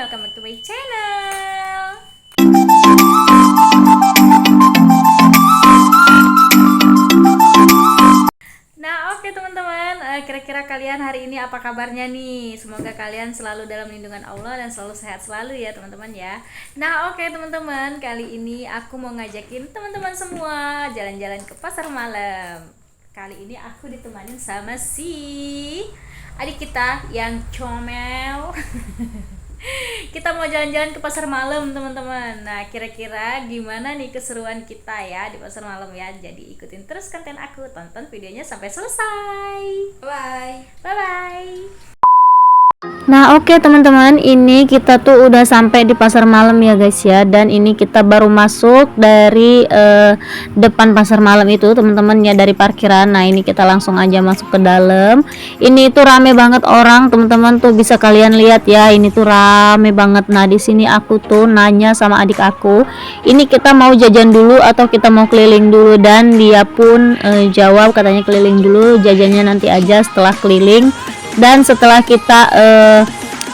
welcome back to my channel. Nah, oke teman-teman, kira-kira kalian hari ini apa kabarnya nih? Semoga kalian selalu dalam lindungan Allah dan selalu sehat selalu ya teman-teman ya. Nah, oke teman-teman, kali ini aku mau ngajakin teman-teman semua jalan-jalan ke pasar malam. Kali ini aku ditemanin sama si adik kita yang comel. Kita mau jalan-jalan ke pasar malam teman-teman. Nah, kira-kira gimana nih keseruan kita ya di pasar malam ya. Jadi ikutin terus konten aku, tonton videonya sampai selesai. Bye bye. Nah oke teman-teman, ini kita tuh udah sampai di pasar malam ya guys ya. Dan ini kita baru masuk dari depan pasar malam itu teman-teman ya, dari parkiran. Nah ini kita langsung aja masuk ke dalam. Ini tuh rame banget orang teman-teman, tuh bisa kalian lihat ya, ini tuh rame banget. Nah di sini aku tuh nanya sama adik aku, ini kita mau jajan dulu atau kita mau keliling dulu, dan dia pun jawab katanya keliling dulu, jajannya nanti aja setelah keliling. Dan setelah kita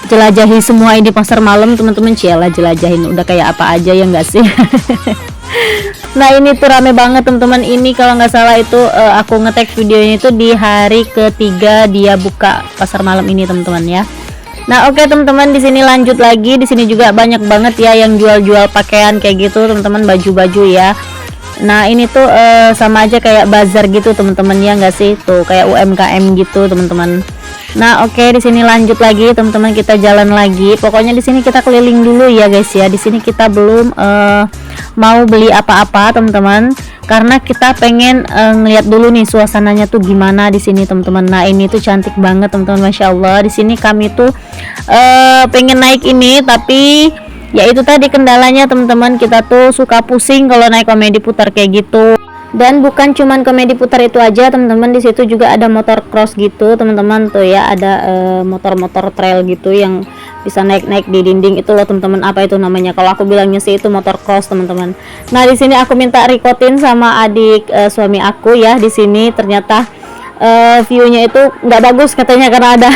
jelajahi semua ini pasar malam teman-teman, ciela jelajahin udah kayak apa aja ya enggak sih. Nah ini tuh rame banget teman-teman. Ini kalau nggak salah itu aku ngetek videonya itu di hari ketiga dia buka pasar malam ini teman-teman ya. Nah oke teman-teman, di sini lanjut lagi. Di sini juga banyak banget ya yang jual-jual pakaian kayak gitu teman-teman, baju-baju ya. Nah ini tuh sama aja kayak bazar gitu teman-teman ya nggak sih, tuh kayak UMKM gitu teman-teman. Nah oke, di sini lanjut lagi teman-teman, kita jalan lagi. Pokoknya di sini kita keliling dulu ya guys ya. Di sini kita belum mau beli apa-apa teman-teman, karena kita pengen ngeliat dulu nih suasananya tuh gimana di sini teman-teman. Nah ini tuh cantik banget teman-teman, masya Allah. Di sini kami tuh pengen naik ini, tapi ya itu tadi kendalanya teman-teman, kita tuh suka pusing kalau naik komedi putar kayak gitu. Dan bukan cuman komedi putar itu aja teman-teman, di situ juga ada motor cross gitu teman-teman, tuh ya ada motor-motor trail gitu yang bisa naik-naik di dinding itu loh teman-teman. Apa itu namanya? Kalau aku bilangnya sih itu motor cross teman-teman. Nah di sini aku minta rekotin sama adik suami aku ya. Di sini ternyata viewnya itu nggak bagus katanya, karena ada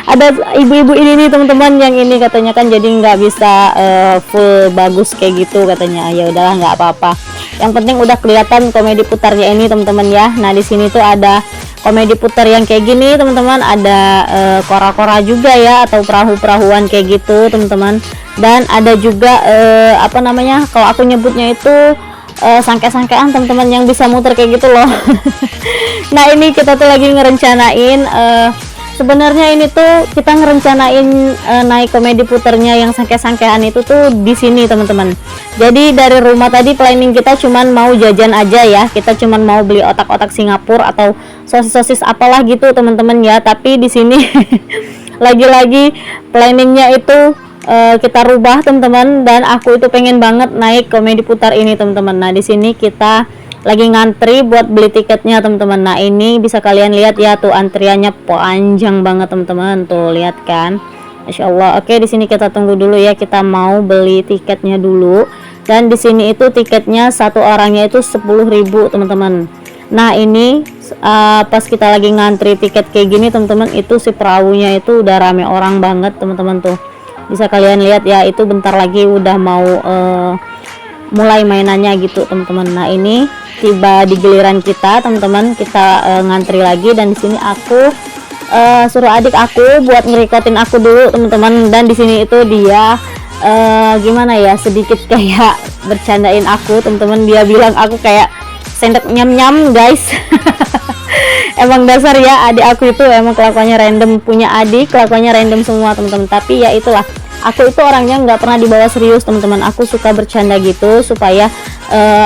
ada ibu-ibu ini nih teman-teman, yang ini katanya kan jadi nggak bisa full bagus kayak gitu katanya. Ya udahlah nggak apa-apa, yang penting udah kelihatan komedi putarnya ini teman-teman ya. Nah di sini tuh ada komedi putar yang kayak gini teman-teman, ada kora-kora juga ya, atau perahu-perahuan kayak gitu teman-teman. Dan ada juga apa namanya, kalau aku nyebutnya itu sangke-sangkean teman-teman, yang bisa muter kayak gitu loh. Nah ini kita tuh lagi ngerencanain sebenarnya ini tuh kita ngerencanain naik komedi puternya yang sangke-sangkean itu tuh di sini teman-teman. Jadi dari rumah tadi planning kita cuman mau jajan aja ya, kita cuman mau beli otak-otak Singapura atau sosis-sosis apalah gitu teman-teman ya. Tapi di sini lagi-lagi planningnya itu kita rubah teman-teman, dan aku itu pengen banget naik komedi putar ini teman-teman. Nah di sini kita lagi ngantri buat beli tiketnya teman-teman. Nah ini bisa kalian lihat ya, tuh antriannya panjang banget teman-teman, tuh lihat kan, masya Allah. Oke di sini kita tunggu dulu ya, kita mau beli tiketnya dulu. Dan di sini itu tiketnya satu orangnya itu 10.000 teman-teman. Nah ini pas kita lagi ngantri tiket kayak gini teman-teman, itu si perahunya itu udah rame orang banget teman-teman, tuh bisa kalian lihat ya, itu bentar lagi udah mau mulai mainannya gitu teman-teman. Nah ini tiba di giliran kita teman-teman, kita ngantri lagi. Dan di sini aku suruh adik aku buat ngerekotin aku dulu teman-teman. Dan di sini itu dia gimana ya, sedikit kayak bercandain aku teman-teman. Dia bilang aku kayak sendok nyam-nyam guys. Emang dasar ya, adik aku itu emang kelakuannya random, punya adik kelakuannya random semua teman-teman. Tapi ya itulah, aku itu orangnya nggak pernah dibawa serius teman-teman. Aku suka bercanda gitu supaya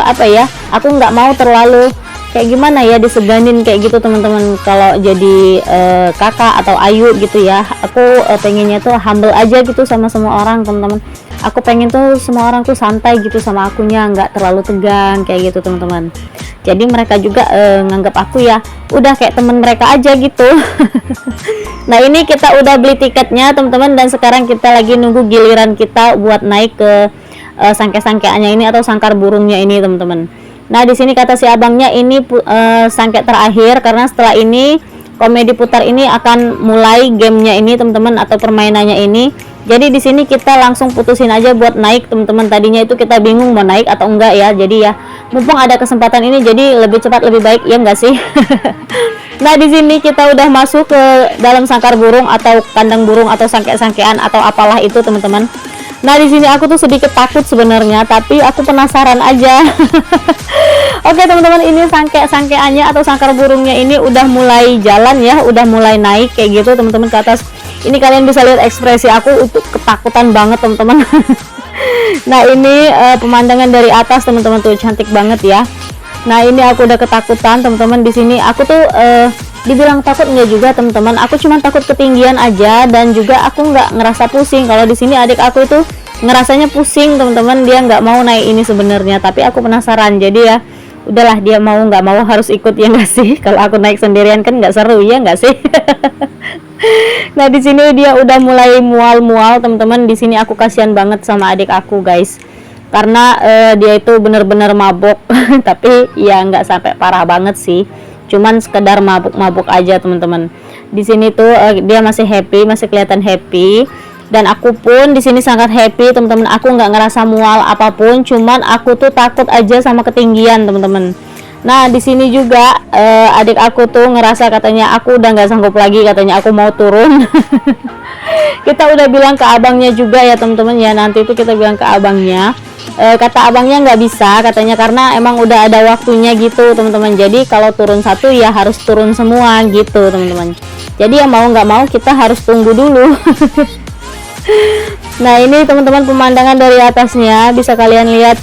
apa ya, aku nggak mau terlalu kayak gimana ya, diseganin kayak gitu teman-teman. Kalau jadi kakak atau ayu gitu ya, aku pengennya tuh humble aja gitu sama semua orang teman-teman. Aku pengen tuh semua orang tuh santai gitu sama akunya, nggak terlalu tegang kayak gitu teman-teman. Jadi mereka juga nganggap aku ya udah kayak temen mereka aja gitu. Nah ini kita udah beli tiketnya teman-teman, dan sekarang kita lagi nunggu giliran kita buat naik ke sangke-sangkeannya ini atau sangkar burungnya ini teman-teman. Nah di sini kata si abangnya ini sangke terakhir, karena setelah ini komedi putar ini akan mulai gamenya ini teman-teman, atau permainannya ini. Jadi di sini kita langsung putusin aja buat naik teman-teman. Tadinya itu kita bingung mau naik atau enggak ya. Jadi ya mumpung ada kesempatan ini, jadi lebih cepat lebih baik, ya enggak sih? Nah di sini kita udah masuk ke dalam sangkar burung atau kandang burung atau sangke-sangkean atau apalah itu teman-teman. Nah di sini aku tuh sedikit takut sebenarnya, tapi aku penasaran aja. Oke teman-teman, ini sangke-sangkeannya atau sangkar burungnya ini udah mulai jalan ya, udah mulai naik kayak gitu teman-teman ke atas. Ini kalian bisa lihat ekspresi aku untuk ketakutan banget teman-teman. Nah ini pemandangan dari atas teman-teman tuh cantik banget ya. Nah ini aku udah ketakutan teman-teman. Di sini aku tuh dibilang takut enggak juga teman-teman, aku cuma takut ketinggian aja, dan juga aku nggak ngerasa pusing. Kalau di sini adik aku itu ngerasanya pusing teman-teman, dia nggak mau naik ini sebenarnya, tapi aku penasaran. Jadi ya udahlah, dia mau nggak mau harus ikut, ya nggak sih? Kalau aku naik sendirian kan nggak seru, ya nggak sih? Nah di sini dia udah mulai mual-mual teman-teman. Di sini aku kasihan banget sama adik aku guys, karena dia itu bener-bener mabok. Tapi ya nggak sampai parah banget sih, cuman sekedar mabuk-mabuk aja teman-teman. Di sini tuh dia masih happy, masih kelihatan happy, dan aku pun di sini sangat happy teman-teman. Aku nggak ngerasa mual apapun, cuman aku tuh takut aja sama ketinggian teman-teman. Nah di sini juga adik aku tuh ngerasa katanya aku udah nggak sanggup lagi, katanya aku mau turun. Kita udah bilang ke abangnya juga ya teman-teman ya, nanti itu kita bilang ke abangnya. Kata abangnya nggak bisa katanya, karena emang udah ada waktunya gitu teman-teman. Jadi kalau turun satu ya harus turun semua gitu teman-teman. Jadi ya mau nggak mau kita harus tunggu dulu. Nah ini teman-teman pemandangan dari atasnya bisa kalian lihat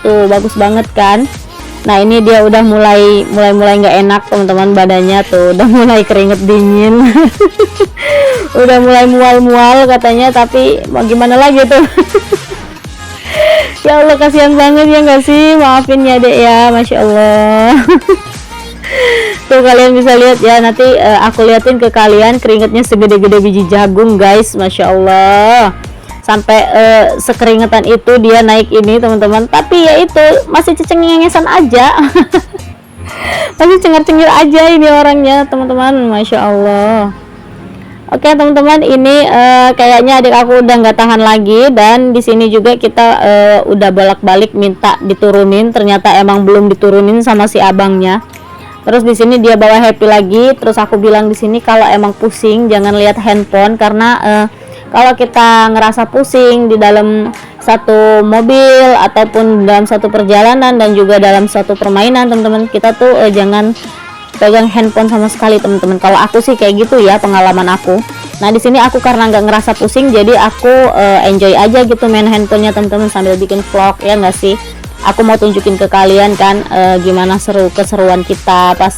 tuh, bagus banget kan. Nah ini dia udah mulai nggak enak teman-teman, badannya tuh udah mulai keringet dingin. Udah mulai mual-mual katanya, tapi mau gimana lagi tuh. Ya Allah kasihan banget ya nggak sih, maafin ya dek ya, Masya Allah. Tuh kalian bisa lihat ya, nanti aku liatin ke kalian, keringetnya segede-gede biji jagung guys, Masya Allah. Sampai sekeringetan itu dia naik ini teman-teman. Tapi ya itu masih ceceng-ngengesan aja. Masih cengar-cengir aja ini orangnya teman-teman, Masya Allah. Oke teman-teman, ini kayaknya adik aku udah nggak tahan lagi, dan di sini juga kita udah bolak-balik minta diturunin, ternyata emang belum diturunin sama si abangnya. Terus di sini dia bawa happy lagi. Terus aku bilang di sini kalau emang pusing jangan lihat handphone, karena kalau kita ngerasa pusing di dalam satu mobil ataupun dalam satu perjalanan dan juga dalam satu permainan teman-teman, kita tuh jangan pegang handphone sama sekali teman-teman. Kalau aku sih kayak gitu ya, pengalaman aku. Nah di sini aku karena nggak ngerasa pusing, jadi aku enjoy aja gitu main handphonenya teman-teman sambil bikin vlog, ya nggak sih? Aku mau tunjukin ke kalian kan gimana keseruan kita pas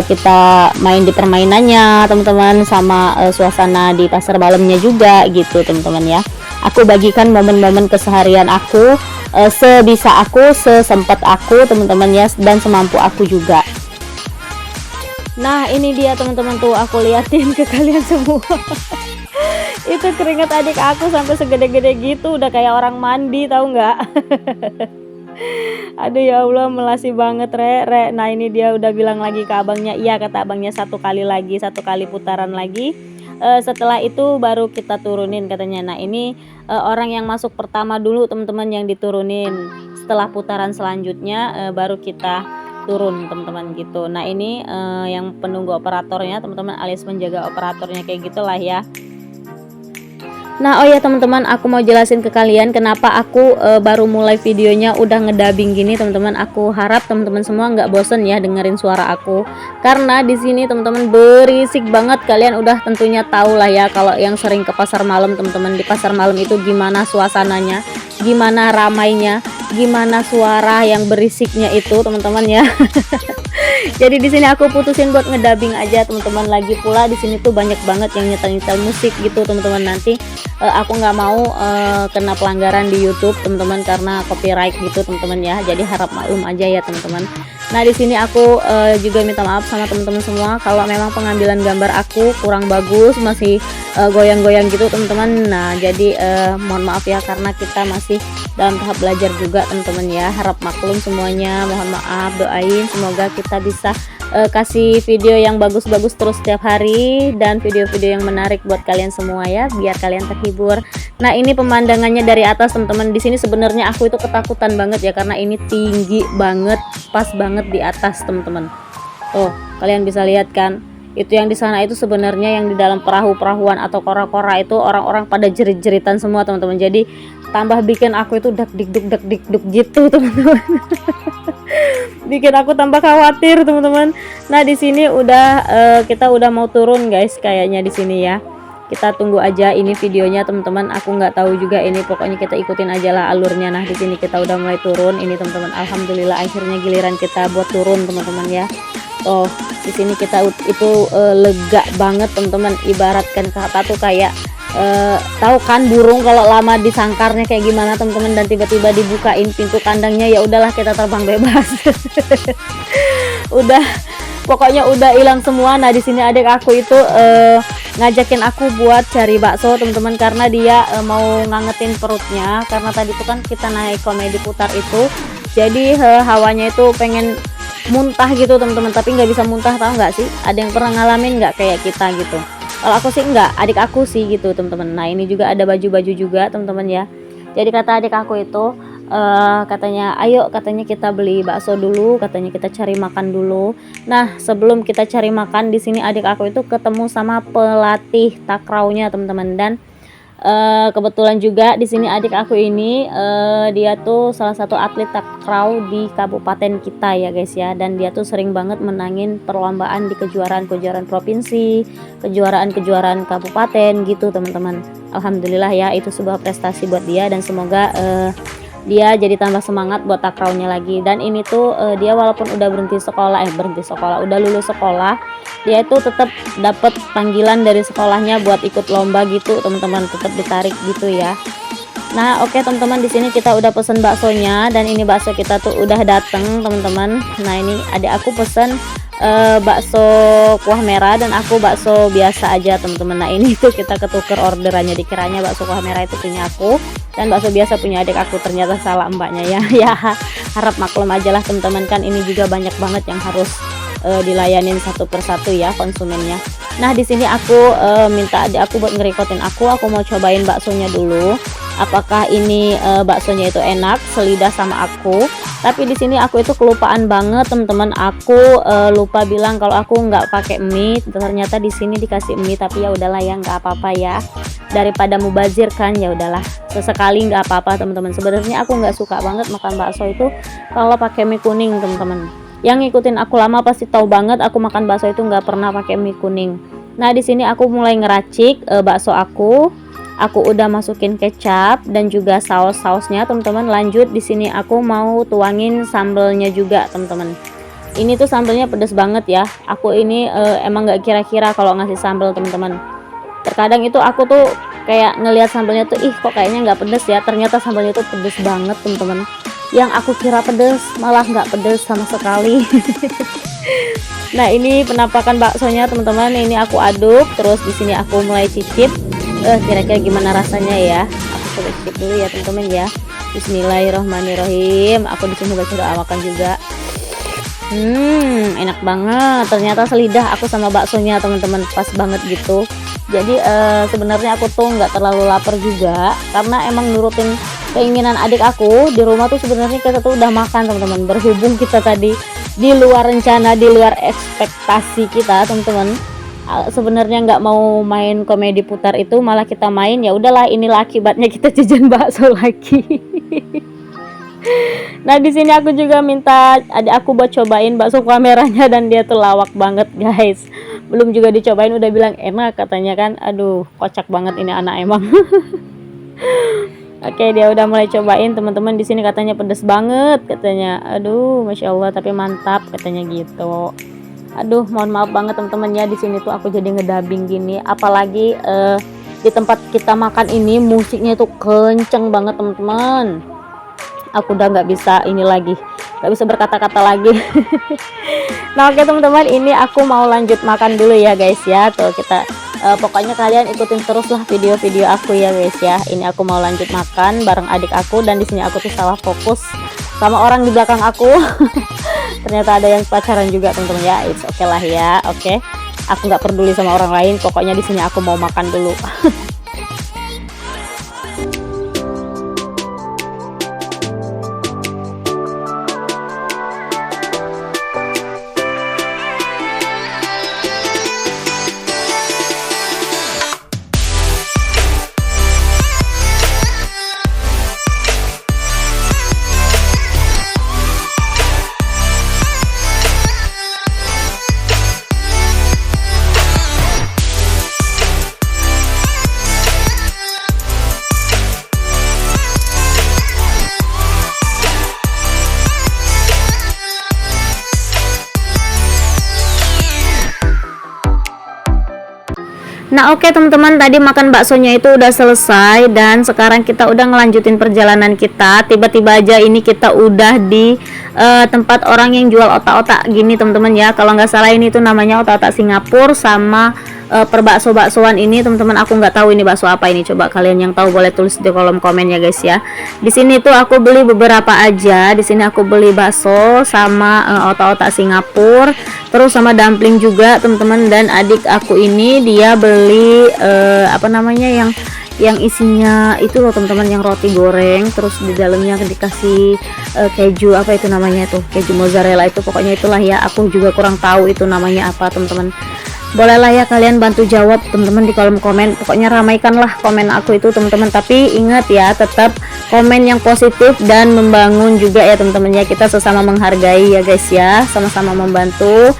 kita main di permainannya teman-teman, sama suasana di pasar malamnya juga gitu teman-teman ya. Aku bagikan momen-momen keseharian aku sebisa aku, sesempat aku teman-teman ya, dan semampu aku juga. Nah ini dia teman-teman tuh, aku liatin ke kalian semua. Itu keringat adik aku sampai segede-gede gitu, udah kayak orang mandi, tahu nggak? Aduh ya Allah, melasi banget re. Nah ini dia udah bilang lagi ke abangnya, iya kata abangnya satu kali putaran lagi, setelah itu baru kita turunin katanya. Nah ini orang yang masuk pertama dulu teman-teman yang diturunin, setelah putaran selanjutnya baru kita turun teman-teman gitu. Nah ini yang penunggu operatornya teman-teman, alias penjaga operatornya kayak gitulah ya. Nah oh ya teman-teman, aku mau jelasin ke kalian kenapa aku baru mulai videonya udah ngedabing gini teman-teman. Aku harap teman-teman semua nggak bosen ya dengerin suara aku, karena di sini teman-teman berisik banget. Kalian udah tentunya tahu lah ya, kalau yang sering ke pasar malam teman-teman, di pasar malam itu gimana suasananya, gimana ramainya, gimana suara yang berisiknya itu teman-teman ya. Jadi di sini aku putusin buat ngedabing aja teman-teman. Lagi pula di sini tuh banyak banget yang nyetel musik gitu teman-teman. Nanti aku nggak mau kena pelanggaran di YouTube teman-teman, karena copyright gitu teman-teman ya. Jadi harap maklum aja ya teman-teman. Nah di sini aku juga minta maaf sama teman-teman semua kalau memang pengambilan gambar aku kurang bagus, masih goyang-goyang gitu teman-teman. Nah jadi mohon maaf ya, karena kita masih dalam tahap belajar juga teman-teman ya. Harap maklum semuanya, mohon maaf, doain semoga kita bisa kasih video yang bagus-bagus terus setiap hari dan video-video yang menarik buat kalian semua ya, biar kalian terhibur. Nah, ini pemandangannya dari atas teman-teman. Di sini sebenarnya aku itu ketakutan banget ya, karena ini tinggi banget, pas banget di atas teman-teman. Oh, kalian bisa lihat kan? Itu yang di sana itu sebenarnya yang di dalam perahu-perahuan atau kora-kora itu orang-orang pada jerit-jeritan semua teman-teman. Jadi tambah bikin aku itu dak dikduk gitu teman-teman. Bikin aku tambah khawatir teman-teman. Nah, di sini udah kita udah mau turun guys kayaknya di sini ya. Kita tunggu aja ini videonya teman-teman. Aku nggak tahu juga ini, pokoknya kita ikutin aja lah alurnya. Nah, di sini kita udah mulai turun ini teman-teman. Alhamdulillah akhirnya giliran kita buat turun teman-teman ya. Oh, di sini kita itu lega banget teman-teman. Ibaratkan kata tuh kayak tahu kan burung kalau lama di sangkarnya kayak gimana teman-teman, dan tiba-tiba dibukain pintu kandangnya, ya udahlah kita terbang bebas. Udah pokoknya udah hilang semua. Nah, di sini adik aku itu ngajakin aku buat cari bakso teman-teman, karena dia mau ngangetin perutnya, karena tadi tuh kan kita naik komedi putar itu, jadi hawanya itu pengen muntah gitu teman-teman, tapi nggak bisa muntah, tahu nggak sih? Ada yang pernah ngalamin nggak kayak kita gitu? Kalau aku sih nggak, adik aku sih gitu teman-teman. Nah, ini juga ada baju-baju juga teman-teman ya. Jadi kata adik aku itu katanya ayo, katanya kita beli bakso dulu, katanya kita cari makan dulu. Nah, sebelum kita cari makan di sini adik aku itu ketemu sama pelatih takraunya teman-teman, dan kebetulan juga di sini adik aku ini dia tuh salah satu atlet takraw di kabupaten kita ya guys ya, dan dia tuh sering banget menangin perlombaan di kejuaraan-kejuaraan provinsi, kejuaraan-kejuaraan kabupaten gitu teman-teman. Alhamdulillah ya, itu sebuah prestasi buat dia, dan semoga dia jadi tambah semangat buat takrawnya lagi. Dan ini tuh dia walaupun udah udah lulus sekolah, dia itu tetap dapat panggilan dari sekolahnya buat ikut lomba gitu teman-teman, tetap ditarik gitu ya. Nah, oke teman-teman, di sini kita udah pesen baksonya, dan ini bakso kita tuh udah dateng teman-teman. Nah, ini adik aku pesen bakso kuah merah dan aku bakso biasa aja teman-teman. Nah, ini tuh kita ketuker orderannya, dikiranya bakso kuah merah itu punya aku dan bakso biasa punya adik aku, ternyata salah mbaknya ya. Ya, harap maklum aja lah teman-teman, kan ini juga banyak banget yang harus dilayanin satu persatu ya konsumennya. Nah, di sini aku minta adik aku buat ngerekotin aku mau cobain baksonya dulu. Apakah ini baksonya itu enak, selidah sama aku. Tapi di sini aku itu kelupaan banget teman-teman. Aku lupa bilang kalau aku nggak pakai mie. Ternyata di sini dikasih mie, tapi ya udahlah ya, nggak apa-apa ya. Daripada mubazir kan, ya udahlah. Sesekali nggak apa-apa teman-teman. Sebenarnya aku nggak suka banget makan bakso itu kalau pakai mie kuning teman-teman. Yang ngikutin aku lama pasti tahu banget aku makan bakso itu nggak pernah pakai mie kuning. Nah, di sini aku mulai ngeracik bakso aku. Aku udah masukin kecap dan juga saus-sausnya teman-teman. Lanjut di sini aku mau tuangin sambelnya juga teman-teman. Ini tuh sambelnya pedas banget ya. Aku ini emang nggak kira-kira kalau ngasih sambel teman-teman. Terkadang itu aku tuh kayak ngelihat sambelnya tuh kok kayaknya nggak pedas ya. Ternyata sambelnya tuh pedas banget teman-teman. Yang aku kira pedas malah nggak pedas sama sekali. Nah, ini penampakan baksonya teman-teman. Ini aku aduk, terus di sini aku mulai cicip. Kira-kira gimana rasanya ya? Aku coba cicip dulu ya teman-teman ya. Bismillahirrohmanirrohim. Aku di sini baca doa makan juga. Enak banget. Ternyata selidah aku sama baksonya teman-teman, pas banget gitu. Jadi sebenarnya aku tuh nggak terlalu lapar juga, karena emang nurutin keinginan adik aku. Di rumah tuh sebenarnya kita tuh udah makan teman-teman. Berhubung kita tadi di luar rencana, di luar ekspektasi kita teman-teman. Sebenarnya nggak mau main komedi putar itu, malah kita main. Ya udahlah, inilah akibatnya kita jajan bakso lagi. Nah, di sini aku juga minta adik aku buat cobain bakso kuah merahnya, dan dia tuh lawak banget guys. Belum juga dicobain udah bilang enak katanya kan. Aduh, kocak banget ini anak emang. Oke, dia udah mulai cobain teman-teman. Di sini katanya pedes banget katanya. Aduh, masya Allah, tapi mantap katanya gitu. Aduh, mohon maaf banget teman-teman ya, di sini tuh aku jadi ngedabing gini. Apalagi di tempat kita makan ini musiknya tuh kenceng banget teman-teman. Aku udah nggak bisa ini lagi, nggak bisa berkata-kata lagi. Nah, oke teman-teman, ini aku mau lanjut makan dulu ya guys ya. Tuh kita pokoknya kalian ikutin terus lah video-video aku ya guys ya. Ini aku mau lanjut makan bareng adik aku, dan di sini aku tuh salah fokus sama orang di belakang aku. Ternyata ada yang pacaran juga teman-teman ya. It's okay lah ya. Oke. Aku nggak peduli sama orang lain. Pokoknya di sini aku mau makan dulu. Nah oke teman-teman, tadi makan baksonya itu udah selesai dan sekarang kita udah ngelanjutin perjalanan kita. Tiba-tiba aja ini kita udah di tempat orang yang jual otak-otak gini teman-teman ya. Kalau nggak salah ini tuh namanya otak-otak Singapura sama perbakso-baksoan ini teman-teman. Aku nggak tahu ini bakso apa ini. Coba kalian yang tahu boleh tulis di kolom komen ya guys ya. Di sini tuh aku beli beberapa aja. Di sini aku beli bakso sama otak-otak Singapura, terus sama dumpling juga teman-teman. Dan adik aku ini dia beli apa namanya yang isinya itu loh teman-teman, yang roti goreng terus di dalamnya dikasih keju, apa itu namanya tuh, keju mozzarella itu, pokoknya itulah ya. Aku juga kurang tahu itu namanya apa teman-teman. Bolehlah ya kalian bantu jawab teman-teman di kolom komen. Pokoknya ramaikanlah komen aku itu teman-teman. Tapi ingat ya, tetap komen yang positif dan membangun juga ya teman-teman ya. Kita sesama menghargai ya guys ya, sama-sama membantu.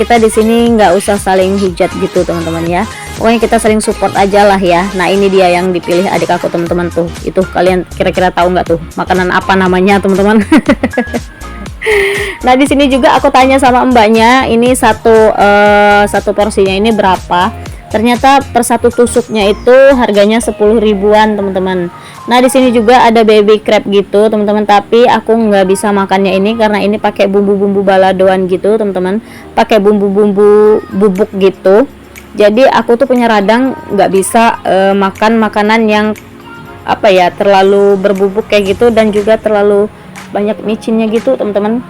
Kita di sini nggak usah saling hujat gitu teman-teman ya. Pokoknya kita saling support aja lah ya. Nah ini dia yang dipilih adik aku teman-teman tuh. Itu kalian kira-kira tahu nggak tuh makanan apa namanya teman-teman? Nah di sini juga aku tanya sama mbaknya, ini satu porsinya ini berapa? Ternyata per satu tusuknya itu harganya 10 ribuan teman-teman. Nah di sini juga ada baby crab gitu teman-teman, tapi aku nggak bisa makannya ini karena ini pakai bumbu-bumbu baladoan gitu teman-teman, pakai bumbu-bumbu bubuk gitu. Jadi aku tuh punya radang, nggak bisa makan makanan yang apa ya terlalu berbubuk kayak gitu dan juga terlalu banyak micinnya gitu teman-teman.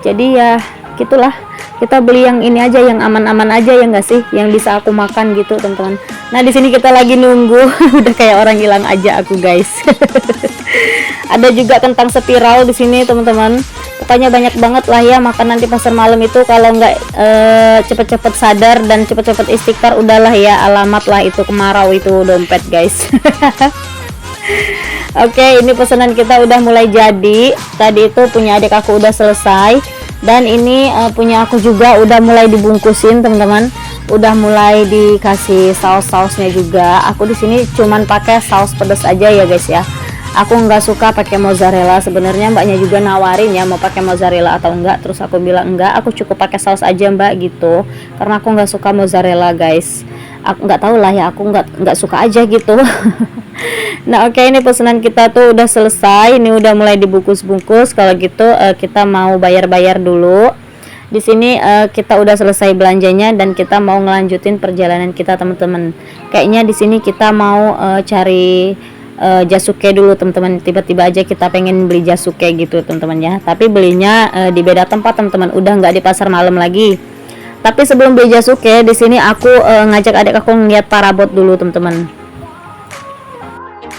Jadi ya gitulah, kita beli yang ini aja, yang aman-aman aja ya nggak sih, yang bisa aku makan gitu teman-teman. Nah di sini kita lagi nunggu. Udah kayak orang hilang aja aku guys. Ada juga kentang spiral di sini teman-teman. Pokoknya banyak banget lah ya makanan di pasar malam itu. Kalau nggak cepet-cepet sadar dan cepet-cepet istighfar, udahlah ya, alamat lah itu kemarau itu dompet guys. Oke, ini pesanan kita udah mulai jadi. Tadi itu punya adik aku udah selesai, dan ini punya aku juga udah mulai dibungkusin teman-teman. Udah mulai dikasih saus-sausnya juga. Aku di sini cuman pakai saus pedas aja ya guys ya. Aku nggak suka pakai mozzarella. Sebenarnya mbaknya juga nawarin ya mau pakai mozzarella atau enggak. Terus aku bilang enggak, aku cukup pakai saus aja mbak gitu. Karena aku nggak suka mozzarella guys. Aku nggak tahu lah ya, aku nggak suka aja gitu. Nah oke, ini pesanan kita tuh udah selesai. Ini udah mulai dibungkus-bungkus. Kalau gitu kita mau bayar-bayar dulu. Di sini kita udah selesai belanjanya dan kita mau ngelanjutin perjalanan kita teman-teman. Kayaknya di sini kita mau cari jasuke dulu teman-teman. Tiba-tiba aja kita pengen beli jasuke gitu teman-teman ya. Tapi belinya di beda tempat teman-teman. Udah nggak di pasar malam lagi. Tapi sebelum beli jasuke, di sini aku ngajak adik aku ngeliat parabot dulu teman-teman.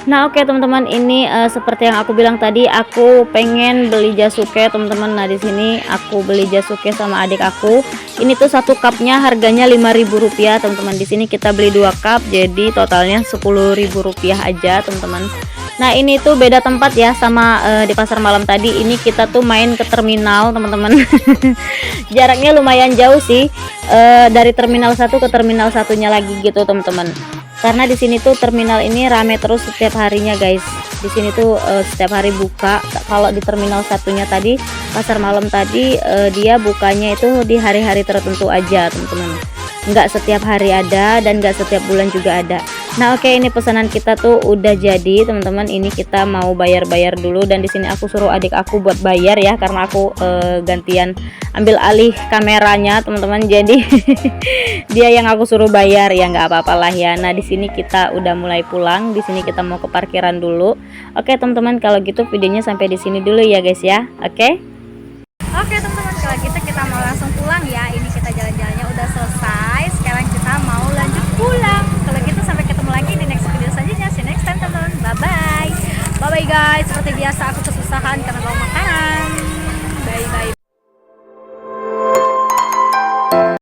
Nah oke teman-teman, ini seperti yang aku bilang tadi, aku pengen beli jasuke teman-teman. Nah di sini aku beli jasuke sama adik aku. Ini tuh satu cupnya harganya Rp5.000 teman-teman. Di sini kita beli 2 cup, jadi totalnya Rp10.000 aja teman-teman. Nah ini tuh beda tempat ya sama di pasar malam tadi. Ini kita tuh main ke terminal teman-teman. Jaraknya lumayan jauh sih, dari terminal 1 ke terminal satunya lagi gitu teman-teman. Karena di sini tuh terminal ini rame terus setiap harinya guys. Di sini tuh setiap hari buka. Kalau di terminal satunya tadi, pasar malam tadi, dia bukanya itu di hari-hari tertentu aja teman-teman. Nggak setiap hari ada dan nggak setiap bulan juga ada. Nah oke, ini pesanan kita tuh udah jadi teman-teman. Ini kita mau bayar-bayar dulu, dan di sini aku suruh adik aku buat bayar ya, karena aku gantian ambil alih kameranya teman-teman. Jadi dia yang aku suruh bayar ya, nggak apa-apa lah ya. Nah di sini kita udah mulai pulang. Di sini kita mau ke parkiran dulu. Oke teman-teman, kalau gitu videonya sampai di sini dulu ya guys ya. Oke. Oke teman-teman, bye guys. Seperti biasa aku kesusahan karena bawa makanan. Bye bye.